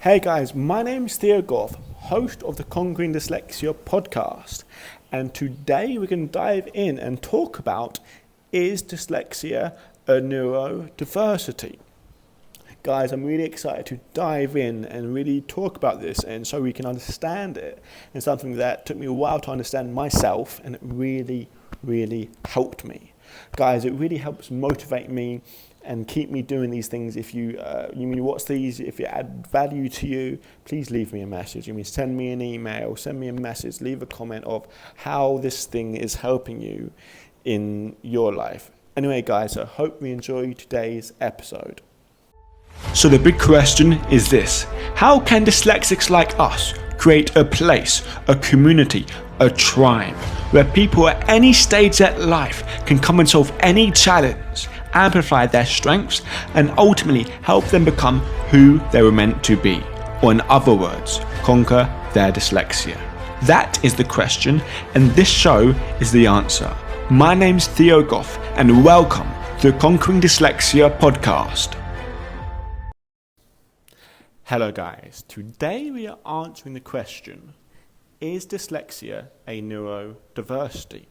Hey guys, my name is Theo Goff, host of the Conquering Dyslexia podcast, and today we're going to dive in and talk about, is dyslexia a neurodiversity? Guys, I'm really excited to dive in and really talk about this, and so we can understand it. It's something that took me a while to understand myself, and it really helped me. Guys, it really helps motivate me and keep me doing these things. If you watch these, if it add value to you, please leave me a message. Send me an email, send me a message, leave a comment of how this thing is helping you in your life. Anyway, guys, I hope you enjoy today's episode. So the big question is this: how can dyslexics like us create a place, a community, a tribe, where people at any stage of life can come and solve any challenge, amplify their strengths, and ultimately help them become who they were meant to be, or in other words, conquer their dyslexia? That is the question, and this show is the answer. My name's Theo Goff, and welcome to the Conquering Dyslexia podcast. Hello guys, today we are answering the question, is dyslexia a neurodiversity?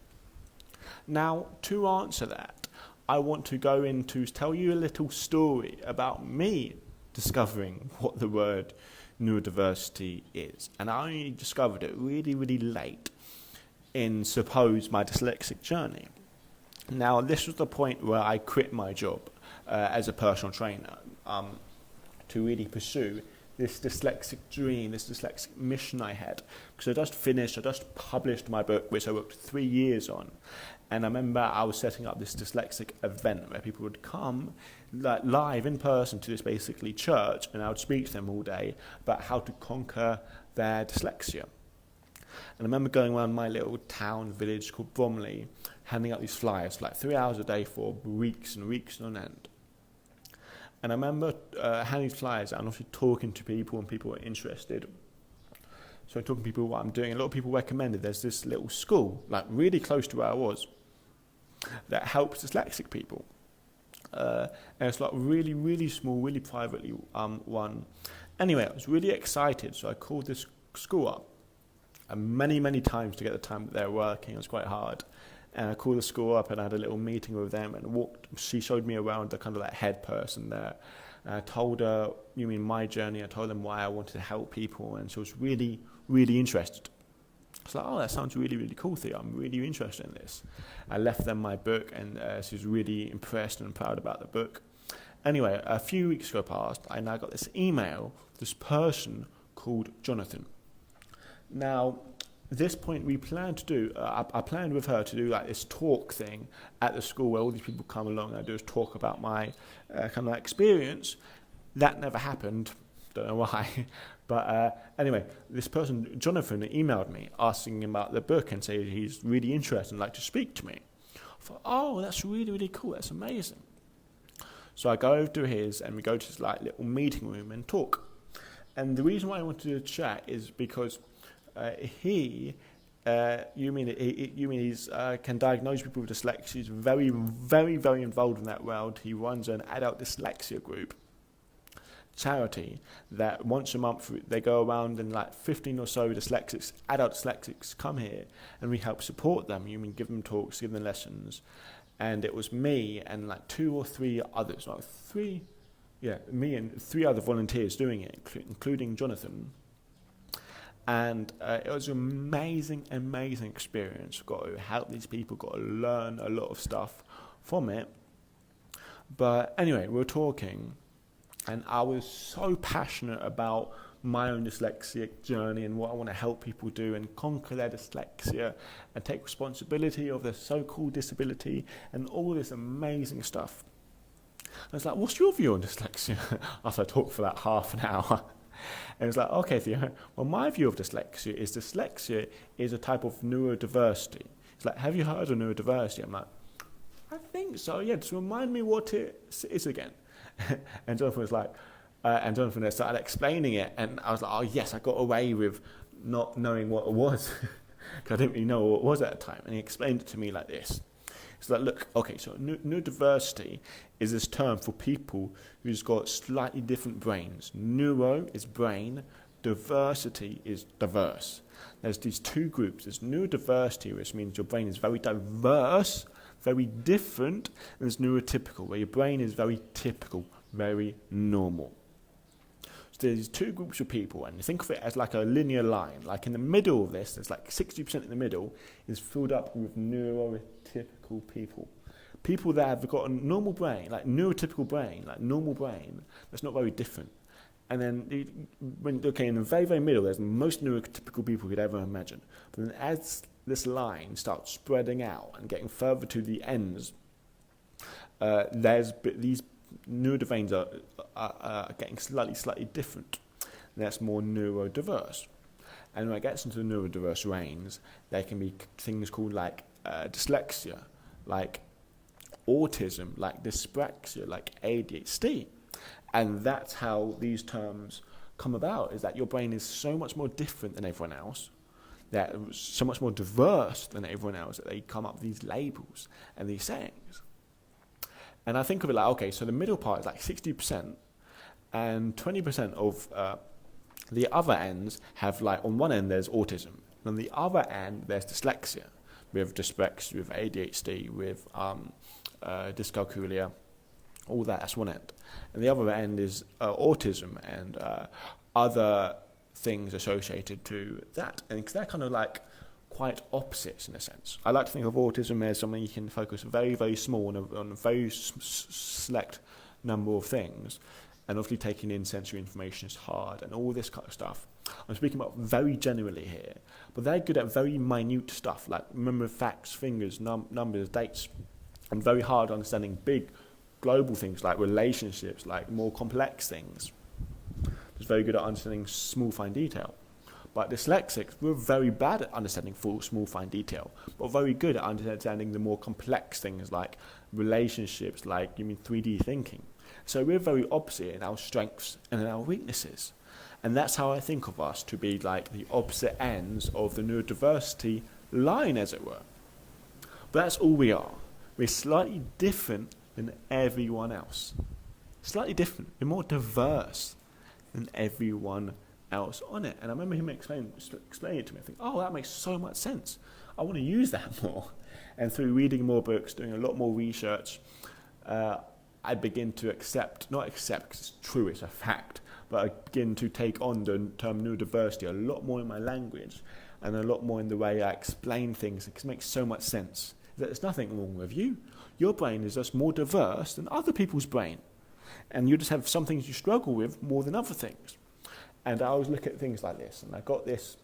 Now, to answer that, I want to go into tell you a little story about me discovering what the word neurodiversity is. And I only discovered it really late in, suppose, my dyslexic journey. Now, this was the point where I quit my job as a personal trainer to really pursue this dyslexic dream, this dyslexic mission I had. Because I just published my book, which I worked 3 years on. And I remember I was setting up this dyslexic event where people would come live in person to this basically church, and I would speak to them all day about how to conquer their dyslexia. And I remember going around my little town, village called Bromley, handing out these flyers for 3 hours a day for weeks and weeks on end. And I remember handing these flyers out and also talking to people, and people were interested. So I'm talking to people what I'm doing. A lot of people recommended there's this little school, really close to where I was, that helps dyslexic people. And it's really small, really privately run. Anyway, I was really excited, so I called this school up. And many times to get the time that they're working, it was quite hard. And I called the school up and I had a little meeting with them and she showed me around the kind of head person there. And I told her, my journey, I told them why I wanted to help people, and she was really interested. I was like, oh, that sounds really cool, Theo. I'm really interested in this. I left them my book, and she was really impressed and proud about the book. Anyway, a few weeks ago past, I now got this email, this person called Jonathan. Now, at this point, we planned to do, I planned with her to do this talk thing at the school where all these people come along and I do is talk about my kind of experience. That never happened. Don't know why. But anyway, this person, Jonathan, emailed me asking about the book and saying he's really interested and like to speak to me. I thought, oh, that's really cool. That's amazing. So I go over to his and we go to this little meeting room and talk. And the reason why I wanted to chat is because he can diagnose people with dyslexia. He's very involved in that world. He runs an adult dyslexia group charity that once a month they go around, and 15 or so adult dyslexics come here, and we help support them. Give them talks, give them lessons. And it was me and 2 or 3 others, me and 3 other volunteers doing it, including Jonathan. And it was an amazing experience. Got to help these people, got to learn a lot of stuff from it. But anyway, we were talking, and I was so passionate about my own dyslexic journey and what I want to help people do and conquer their dyslexia and take responsibility of their so-called disability and all this amazing stuff. I was like, what's your view on dyslexia? After I talked for half an hour. And it's okay, Theo, well, my view of dyslexia is a type of neurodiversity. It's have you heard of neurodiversity? I'm like, I think so, yeah, just remind me what it is again. And Jonathan was Jonathan started explaining it, and I was like, oh yes, I got away with not knowing what it was, because I didn't really know what it was at the time. And he explained it to me like this. It's like, look, okay, so neurodiversity is this term for people who's got slightly different brains. Neuro is brain, diversity is diverse. There's these two groups. There's neurodiversity, which means your brain is very diverse, very different, and there's neurotypical, where your brain is very typical, very normal. So there's two groups of people, and you think of it as like a linear line. Like in the middle of this, there's like 60% in the middle is filled up with neurotypical people. People that have got a normal brain, like neurotypical brain, like normal brain, that's not very different. And then, in the very, very middle, there's the most neurotypical people you could ever imagine. But then as this line starts spreading out and getting further to the ends, these neurodomains are getting slightly different. And that's more neurodiverse. And when it gets into the neurodiverse range, there can be things called like dyslexia, like autism, like dyspraxia, like ADHD. And that's how these terms come about, is that your brain is so much more different than everyone else, that it's so much more diverse than everyone else, that they come up with these labels and these sayings. And I think of it like, okay, so the middle part is like 60%, and 20% of the other ends have, like, on one end there's autism, and on the other end there's dyslexia, with dyspraxia, with ADHD, with dyscalculia, all that's one end. And the other end is autism and other things associated to that. And they're kind of like quite opposites in a sense. I like to think of autism as something you can focus very, very small on a very select number of things. And obviously taking in sensory information is hard and all this kind of stuff. I'm speaking about very generally here. But they're good at very minute stuff, like remember facts, figures, numbers, dates. And very hard understanding big global things like relationships, like more complex things. It's very good at understanding small, fine detail. But dyslexics, we're very bad at understanding small, fine detail, but very good at understanding the more complex things like relationships, like 3D thinking. So we're very opposite in our strengths and in our weaknesses. And that's how I think of us, to be like the opposite ends of the neurodiversity line, as it were. But that's all we are. We're slightly different than everyone else. Slightly different. We're more diverse than everyone else on it. And I remember him explaining it to me. I think, oh, that makes so much sense. I want to use that more. And through reading more books, doing a lot more research, I begin to not accept because it's true, it's a fact, but I begin to take on the term neurodiversity a lot more in my language and a lot more in the way I explain things, because it makes so much sense. There's nothing wrong with you. Your brain is just more diverse than other people's brain. And you just have some things you struggle with more than other things. And I always look at things like this, and I got this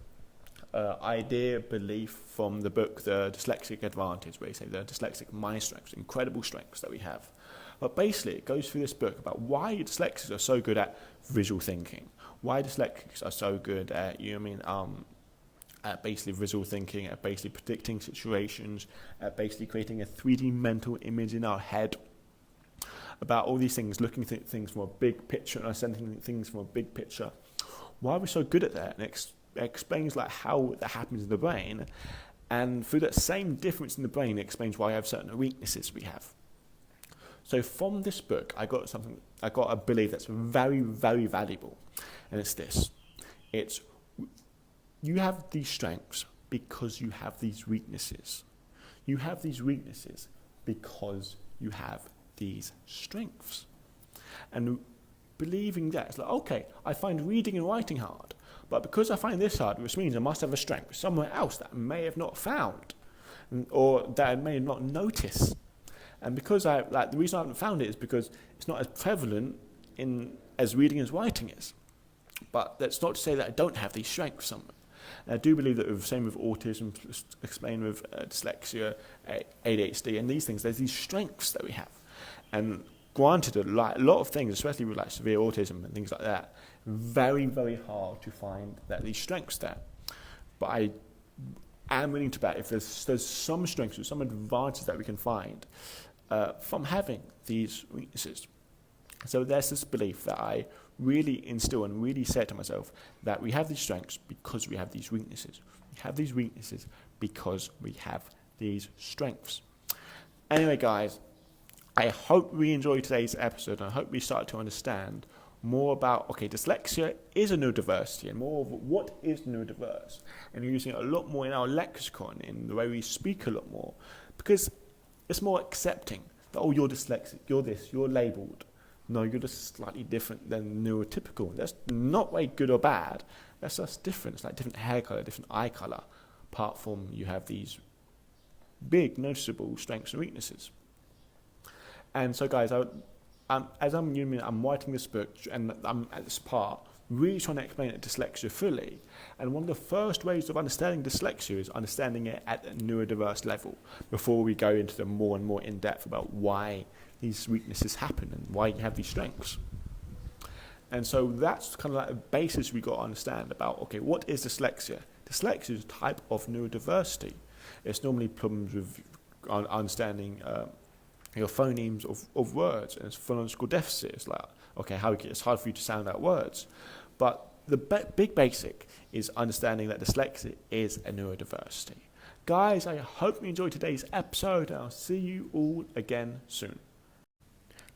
belief from the book, The Dyslexic Advantage, where you say the dyslexic mind strengths, incredible strengths that we have. But basically, it goes through this book about why dyslexics are so good at visual thinking, why dyslexics are so good at, at basically visual thinking, at basically predicting situations, at basically creating a 3D mental image in our head, about all these things, looking at things from a big picture and understanding things from a big picture. Why are we so good at that? And it explains like how that happens in the brain, and through that same difference in the brain, it explains why we have certain weaknesses we have. So from this book, I got a belief that's very, very valuable, and it's this: it's you have these strengths because you have these weaknesses. You have these weaknesses because you have these strengths. And believing that, it's like, okay, I find reading and writing hard, but because I find this hard, which means I must have a strength somewhere else that I may have not found, or that I may not notice. And because the reason I haven't found it is because it's not as prevalent as reading and writing is. But that's not to say that I don't have these strengths somewhere. And I do believe that the same with autism, explained with dyslexia, ADHD, and these things, there's these strengths that we have. And granted, a lot of things, especially with like severe autism and things like that, very, very hard to find these strengths there. But I am willing to bet if there's some strengths or some advantages that we can find from having these weaknesses. So there's this belief that I really instill and really say to myself that we have these strengths because we have these weaknesses. We have these weaknesses because we have these strengths. Anyway, guys, I hope we enjoyed today's episode, and I hope we start to understand more about, okay, dyslexia is a neurodiversity, and more of what is neurodiverse, and using it a lot more in our lexicon, in the way we speak a lot more, because it's more accepting that, oh, you're dyslexic, you're this, you're labelled. No, you're just slightly different than neurotypical. That's not way good or bad. That's just different. It's like different hair colour, different eye colour, apart from you have these big noticeable strengths and weaknesses. And so, guys, as I'm writing this book, and I'm at this part, really trying to explain dyslexia fully. And one of the first ways of understanding dyslexia is understanding it at a neurodiverse level, before we go into the more and more in depth about why these weaknesses happen and why you have these strengths. And so that's kind of like a basis we got to understand about, okay, what is dyslexia? Dyslexia is a type of neurodiversity. It's normally problems with understanding your phonemes of words, and it's phonological deficit. It's like, okay, it's hard for you to sound out words. But the big basic is understanding that dyslexia is a neurodiversity. Guys, I hope you enjoyed today's episode, and I'll see you all again soon.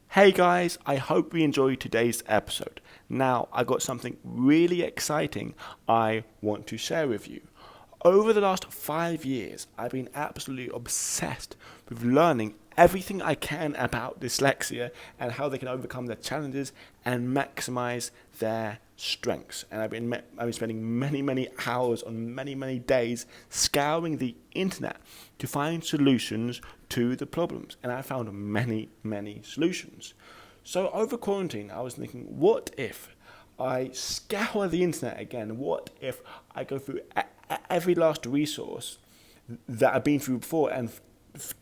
Hey guys, I hope you enjoyed today's episode. Now, I got something really exciting I want to share with you. Over the last 5 years, I've been absolutely obsessed with learning everything I can about dyslexia and how they can overcome their challenges and maximize their strengths. And I've been spending many hours on many days scouring the internet to find solutions to the problems. And I found many solutions. So over quarantine, I was thinking, what if I scour the internet again? What if I go through every last resource that I've been through before and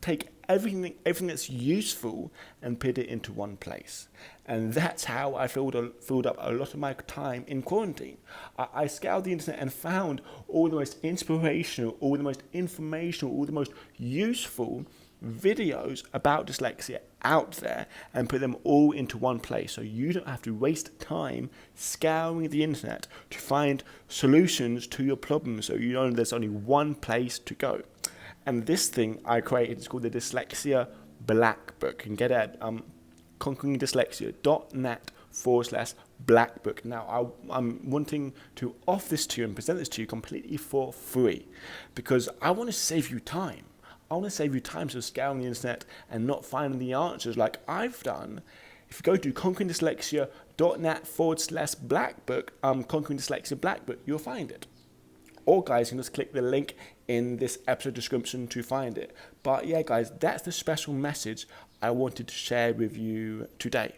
take everything that's useful and put it into one place? And that's how I filled up a lot of my time in quarantine. I scoured the internet and found all the most inspirational, all the most informational, all the most useful videos about dyslexia out there, and put them all into one place, so you don't have to waste time scouring the internet to find solutions to your problems, so you know there's only one place to go. And this thing I created is called the Dyslexia Black Book. You can get it at conqueringdyslexia.net/Black Book. Now, I'm wanting to offer this to you and present this to you completely for free, because I want to save you time. I want to save you time to scouring the internet and not finding the answers like I've done. If you go to conqueringdyslexia.net/Black Book, Conquering Dyslexia Black Book, you'll find it. Or guys, you can just click the link in this episode description to find it. But yeah, guys, that's the special message I wanted to share with you today.